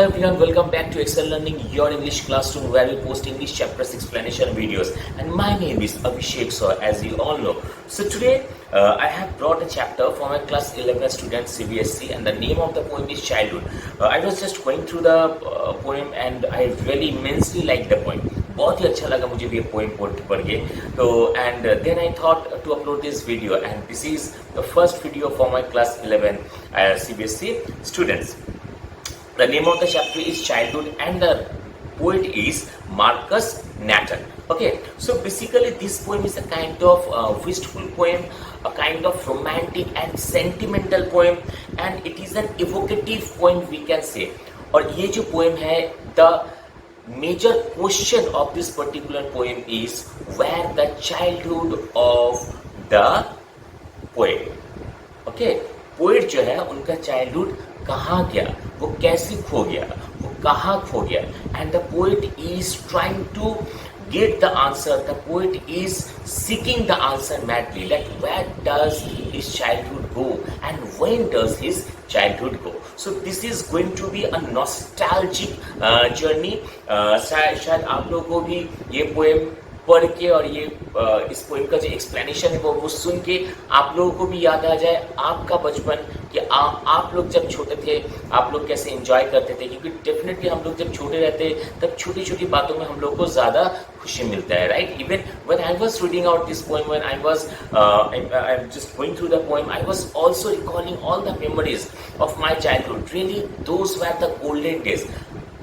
everyone, welcome back to Excel Learning, your English classroom where we post English chapters explanation videos. And my name is Abhishek Shaw, as you all know. So today I have brought a chapter for my class 11 students CBSE, and the name of the poem is Childhood. I was just going through the poem and I really immensely liked the poem. बहुत ही अच्छा लगा मुझे ये poem पढ़ के तो and then I thought to upload this video and this is the first video for my class 11 CBSE students. The name of the chapter is Childhood and the poet is Markus Natten. Okay, so basically this poem is a kind of wistful poem, a kind of romantic and sentimental poem, and it is an evocative poem we can say. और ये जो poem है, the major question of this particular poem is where the childhood of the poet. Okay, poet जो है उनका childhood कहाँ गया, वो कैसे खो गया, वो कहाँ खो गया, and the poet is trying to get the answer. The poet is seeking the answer madly, like where does his childhood go and when does his childhood go. So this is going to be a nostalgic journey. शायद आप लोगों को भी ये poem पढ़ के और ये इस पोएम का जो एक्सप्लेनेशन है वो सुन के आप लोगों को भी याद आ जाए आपका बचपन कि आप लोग जब छोटे थे आप लोग कैसे एंजॉय करते थे, क्योंकि डेफिनेटली हम लोग जब छोटे रहते तब छोटी छोटी बातों में हम लोग को ज़्यादा खुशी मिलता है, right. Even when I was reading out this poem, when I was I am just going through the poem, I was also recalling all the memories of my childhood. Really those were the golden days.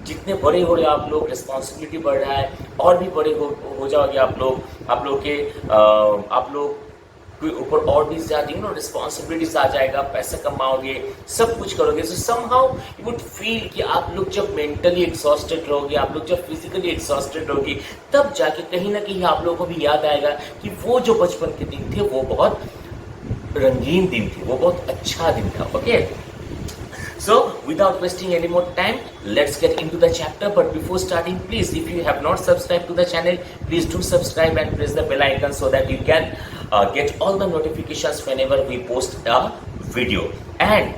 जितने बड़े हो रहे आप लोग, responsibility बढ़ रहा है और भी बड़े हो जाओगे आप लोग के ऊपर और भी ज़्यादा रिस्पॉन्सिबिलिटीज आ जाएगा, पैसा कमाओगे, सब कुछ करोगे. सो समहाउ यू वुड फील कि आप लोग जब मेंटली एग्जॉस्टेड रहोगे, आप लोग जब फिजिकली एग्जॉस्टेड रहोगे, तब जाके कहीं ना कहीं आप लोगों को भी याद आएगा कि वो जो बचपन के दिन थे वो बहुत रंगीन दिन थे, वो बहुत अच्छा दिन था. Okay, so without wasting any more time, let's get into the chapter. But before starting, please, if you have not subscribed to the channel, please do subscribe and press the bell icon so that you can get all the notifications whenever we post a video. And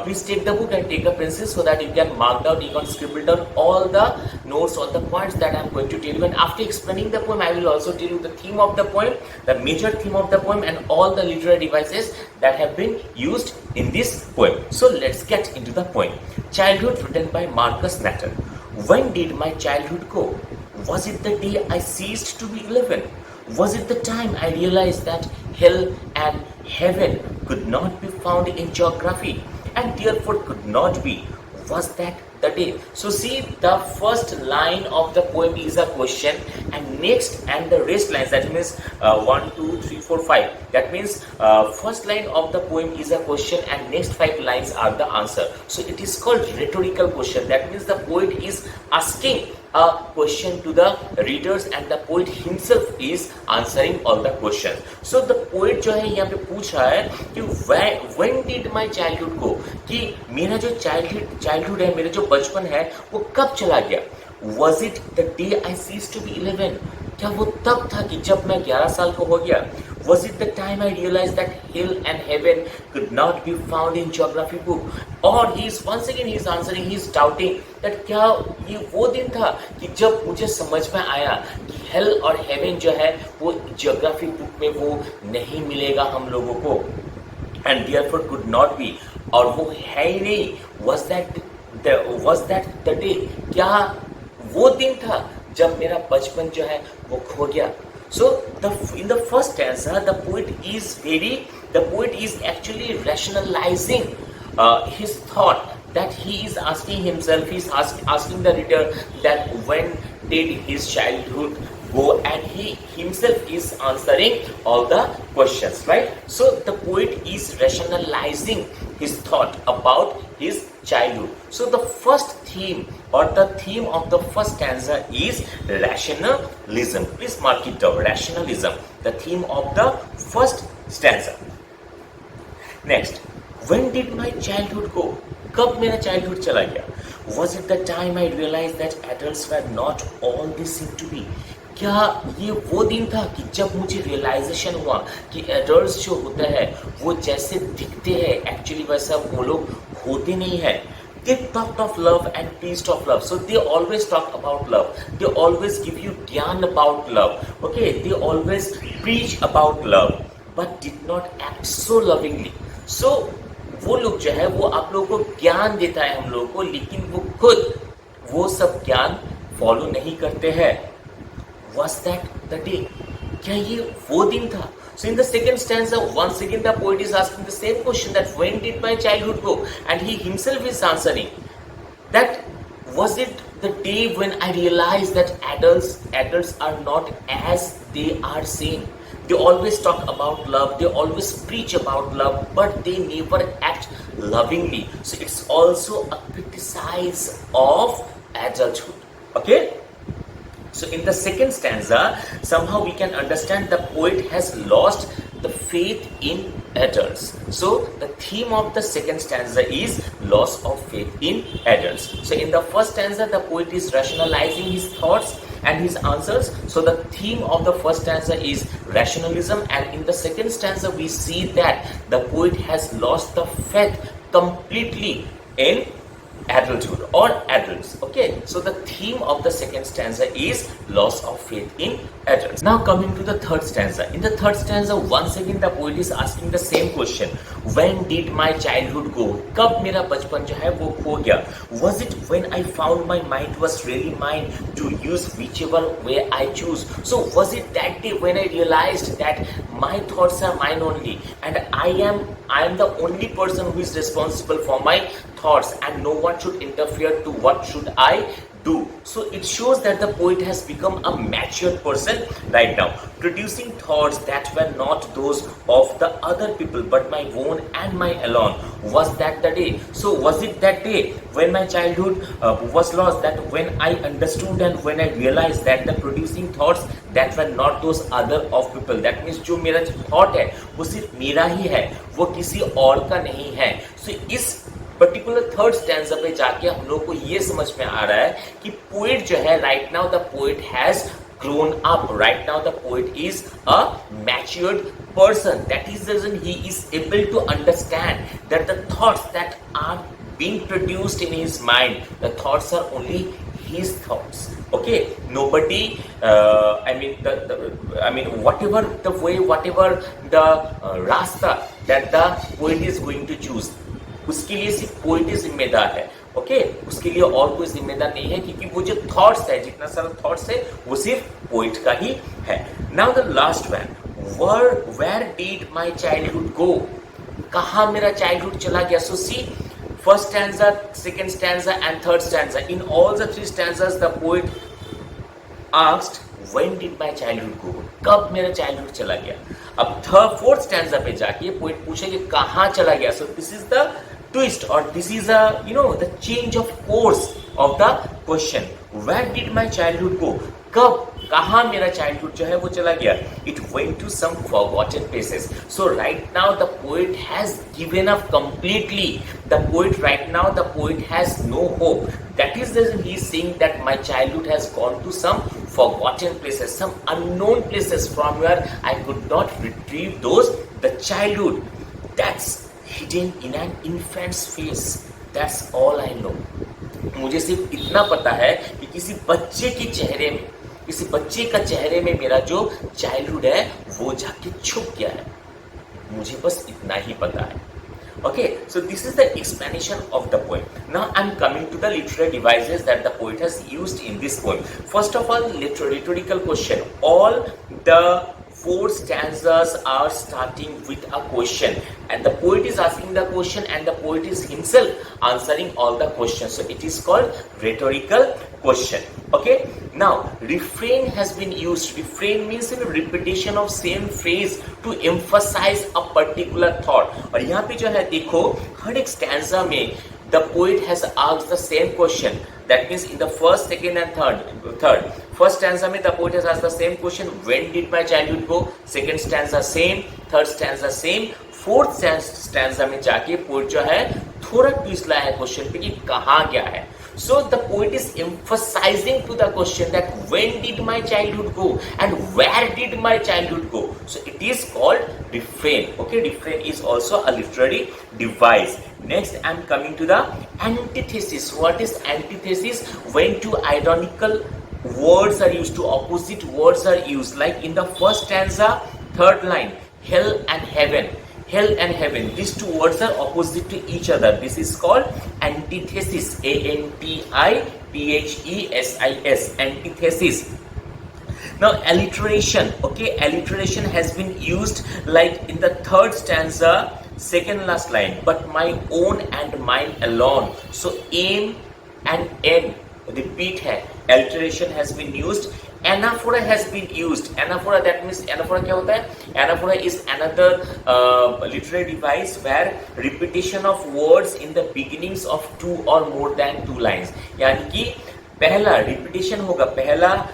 please take the book and take a pencil so that you can mark down, you can scribble down all the notes, all the points that I am going to tell you. And after explaining the poem, I will also tell you the theme of the poem, the major theme of the poem, and all the literary devices that have been used in this poem. So let's get into the poem. Childhood, written by Markus Natten. When did my childhood go? Was it the day I ceased to be 11? Was it the time I realized that hell and heaven could not be found in geography and therefore could not be? Was that the day? So see, the first line of the poem is a question, and next and the rest lines, that means 1, 2, 3, 4, 5. That means first line of the poem is a question and next 5 lines are the answer. So it is called rhetorical question. That means the poet is asking a question to the readers and the poet himself is answering all the questions. So the poet जो है यहाँ पे पूछ रहा है कि when did my childhood go, कि मेरा जो childhood है, मेरा जो बचपन है वो कब चला गया. Was it the day I ceased to be 11? क्या वो तब था कि जब मैं 11 साल का हो गया. Was it the time I realized that hell and heaven could not be found in geography book? Or he is once again he is answering, he is doubting that क्या ये वो दिन था कि जब मुझे समझ में आया कि hell और heaven जो है वो geography book में वो नहीं मिलेगा हम लोगों को, and therefore could not be, और वो है ही नहीं. Was that the day? क्या वो दिन था जब मेरा बचपन जो है वो खो गया. So in the first stanza, the poet is actually rationalizing his thought, that he is asking himself, he is asking the reader that when did his childhood go, and he himself is answering all the questions, right? So the poet is rationalizing his thought about his childhood. So the first theme or the theme of the first stanza is rationalism. Please mark it down, rationalism, the theme of the first stanza. Next, when did my childhood go? कब मेरा childhood चला गया. Was it the time I realized that adults were not all they seem to be? क्या ये वो दिन था कि जब मुझे रियलाइजेशन हुआ कि एडल्ट्स जो होते हैं वो जैसे दिखते हैं एक्चुअली वैसा वो लोग होते नहीं है. they talked of love and preached of love. So they always talk about love. They always give you gyan about love. Okay, they always preach about love, but did not act so lovingly. So वो लोग जो है वो आप लोगों को ज्ञान देता है हम लोगों को, लेकिन वो खुद वो सब ज्ञान फॉलो नहीं करते हैं. Was that the day? क्या ये वो दिन था? So in the second stanza, once again the poet is asking the same question, that when did my childhood go? And he himself is answering that was it the day when I realized that adults are not as they are saying. They always talk about love, they always preach about love, but they never act lovingly. So it's also a criticize of adulthood. Okay? So in the second stanza, somehow we can understand the poet has lost the faith in adults. So the theme of the second stanza is loss of faith in adults. So in the first stanza, the poet is rationalizing his thoughts and his answers. So the theme of the first stanza is rationalism, and in the second stanza we see that the poet has lost the faith completely in adulthood or adults. Okay, so the theme of the second stanza is loss of faith in adults. Now coming to the third stanza. In the third stanza, once again the poet is asking the same question, when did my childhood go? कब मेरा बचपन जो है वो खो गया? Was it when I found my mind was really mine to use whichever way I choose? So was it that day when I realized that my thoughts are mine only, and I am the only person who is responsible for my thoughts, and no one should interfere to what should I do? So it shows that the poet has become a matured person right now, producing thoughts that were not those of the other people but my own and my alone. Was that the day? So was it that day when my childhood was lost, that when I understood and when I realized that the producing thoughts that were not those other of people, that means जो मेरा thought है वो सिर्फ मेरा ही है, वो किसी और का नहीं है. So इस पर्टिकुलर थर्ड स्टैंजा पे जाके हम लोग को ये समझ में आ रहा है कि पोएट जो है right now the poet has grown up. Right now the poet is a matured person. That is the reason he is able to understand that the thoughts that are being produced in his mind, the thoughts are only his thoughts. Okay, nobody whatever the way, whatever the rasta that the poet is going to choose, उसके लिए सिर्फ poet ही जिम्मेदार है. Okay, उसके लिए और कोई जिम्मेदार नहीं है, क्योंकि वो जो थॉट्स है, जितना सारा थॉट्स है वो सिर्फ पोएट का ही है. Now the last one, where did my childhood go? कहाँ मेरा चाइल्डहुड चला गया? So see, first stanza, second stanza and third stanza, in all the three stanzas the poet asked when did my childhood go? कब मेरा childhood चला गया? अब fourth stanza पे जाके पोएट पूछे कि कहाँ चला गया. So this is the twist, or this is the change of course of the question. Where did my childhood go? कब, कहाँ मेरा childhood जो है वो चला गया? It went to some forgotten places. So right now the poet has given up completely. The poet has no hope. That is the reason he is saying that my childhood has gone to some forgotten places, some unknown places from where I could not retrieve the childhood that's hidden in an infant's face. That's all I know. मुझे सिर्फ इतना पता है कि किसी बच्चे का चेहरे में मेरा जो चाइल्डहुड है वो जाके छुप गया है. मुझे बस इतना ही पता है. Okay, so this is the explanation of the poem. Now I'm coming to the literary devices that the poet has used in this poem. First of all, rhetorical question. All the four stanzas are starting with a question, and the poet is asking the question and the poet is himself answering all the questions. So it is called rhetorical question. Okay, now refrain has been used. Refrain means a repetition of same phrase to emphasize a particular thought. और यहाँ पे जो है देखो, हर एक stanza में the poet has asked the same question. That means in the first, second and third. First stanza में the poet has asked the same question, when did my childhood go? Second stanza same, third stanza same. Fourth stanza में जाके poet जो है थोड़ा twist लाया है question पे कि कहाँ गया है. So the poet is emphasizing to the question that when did my childhood go and where did my childhood go. So it is called refrain. Okay, refrain is also a literary device. Next, I am coming to the antithesis. What is antithesis? When two identical words are used, two opposite words are used. Like in the first stanza, third line, hell and heaven. Hell and heaven, these two words are opposite to each other. This is called antithesis. Antithesis. Antithesis. Now alliteration. Okay, alliteration has been used like in the third stanza, second last line, but my own and mine alone. So aim and n repeat hai. Alliteration has been used. Anaphora has been used. Anaphora, that means anaphora क्या होता है? Anaphora is another literary device where repetition of words in the beginnings of two or more than two lines. यानी कि पहला repetition होगा, पहला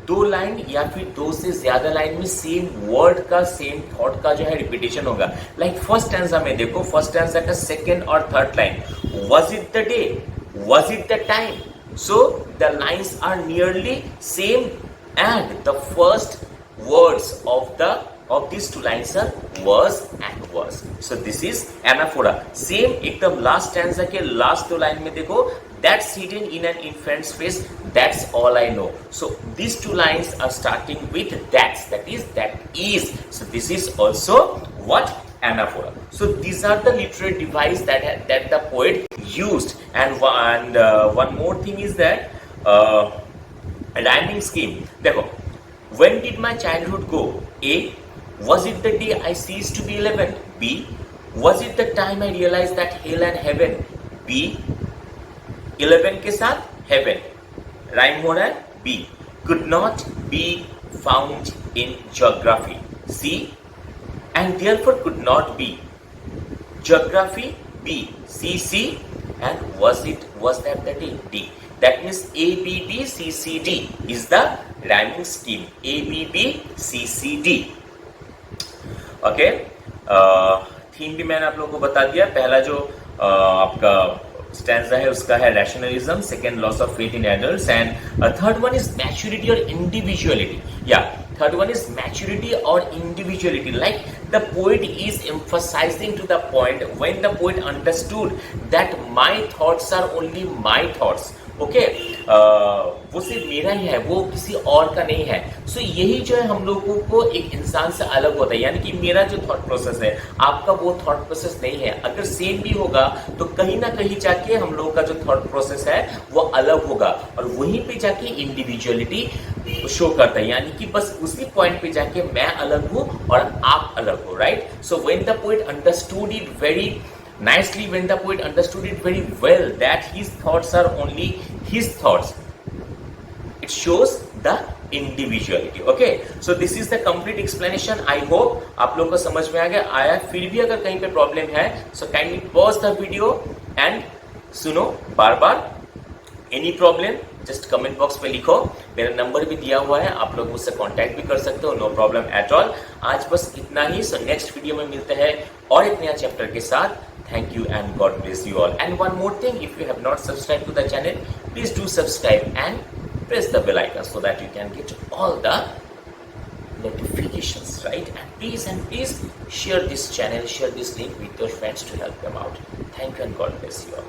दो line या फिर दो से ज्यादा लाइन में सेम वर्ड का सेम थॉट का जो है रिपीटेशन होगा. लाइक फर्स्ट स्टैंजा में देखो, फर्स्ट स्टैंजा का सेकंड और third line, was it the day, was it the time. So the lines are nearly same and the first words of these two lines are was and was. So this is anaphora. Same एकदम last stanza के last दो line में देखो, that's hidden in an infant's face, that's all I know. So these two lines are starting with that's, that is. So this is also what? Anaphora. So these are the literary device that the poet used. And one more thing is that rhyming scheme. देखो, when did my childhood go? A, was it the day I ceased to be 11? B, was it the time I realized that hell and heaven? B, 11 के साथ heaven rhyme हो रहा है. B, could not be found in geography. C, and therefore could not be. Geography, B, C, and was that the day? D. That means A, B, D, C, C, D is the rhyming scheme. A, B, B, C, C, D. Okay. Theme भी मैंने आप लोगों को बता दिया. पहला जो आपका स्टैंजा है उसका है rationalism, second loss of faith in adults, and third one is maturity or individuality. Yeah, third one is maturity or individuality. Like the poet is emphasizing to the point when the poet understood that my thoughts are only my thoughts. Okay, वो सिर्फ मेरा ही है, वो किसी और का नहीं है. सो यही जो है हम लोगों को एक इंसान से अलग होता है. यानी कि मेरा जो थॉट प्रोसेस है, आपका वो थॉट प्रोसेस नहीं है. अगर सेम भी होगा तो कहीं ना कहीं जाके हम लोगों का जो थॉट प्रोसेस है वो अलग होगा, और वहीं पे जाके इंडिविजुअलिटी शो करता है. यानी कि बस उसी पॉइंट पे जाके मैं अलग हूँ और आप अलग हो. Right. So when the poet understood it very nicely, when the poet understood it very well that his thoughts are only his thoughts, it shows the individuality. Okay, so this is the complete explanation. I hope आप लोग को समझ में आ गया. आया फिर भी अगर कहीं पे प्रॉब्लम है, so kindly pause the video and सुनो बार बार. Any problem just comment box पे लिखो. मेरा नंबर भी दिया हुआ है, आप लोग मुझसे कांटेक्ट भी कर सकते हो. No problem at all. आज बस इतना ही. सो नेक्स्ट वीडियो में मिलते हैं और एक नया चैप्टर के साथ. Thank you and God bless you all. And one more thing, if you have not subscribed to the channel, please do subscribe and press the bell icon so that you can get all the notifications, right? And please share this channel, share this link with your friends to help them out. Thank you and God bless you all.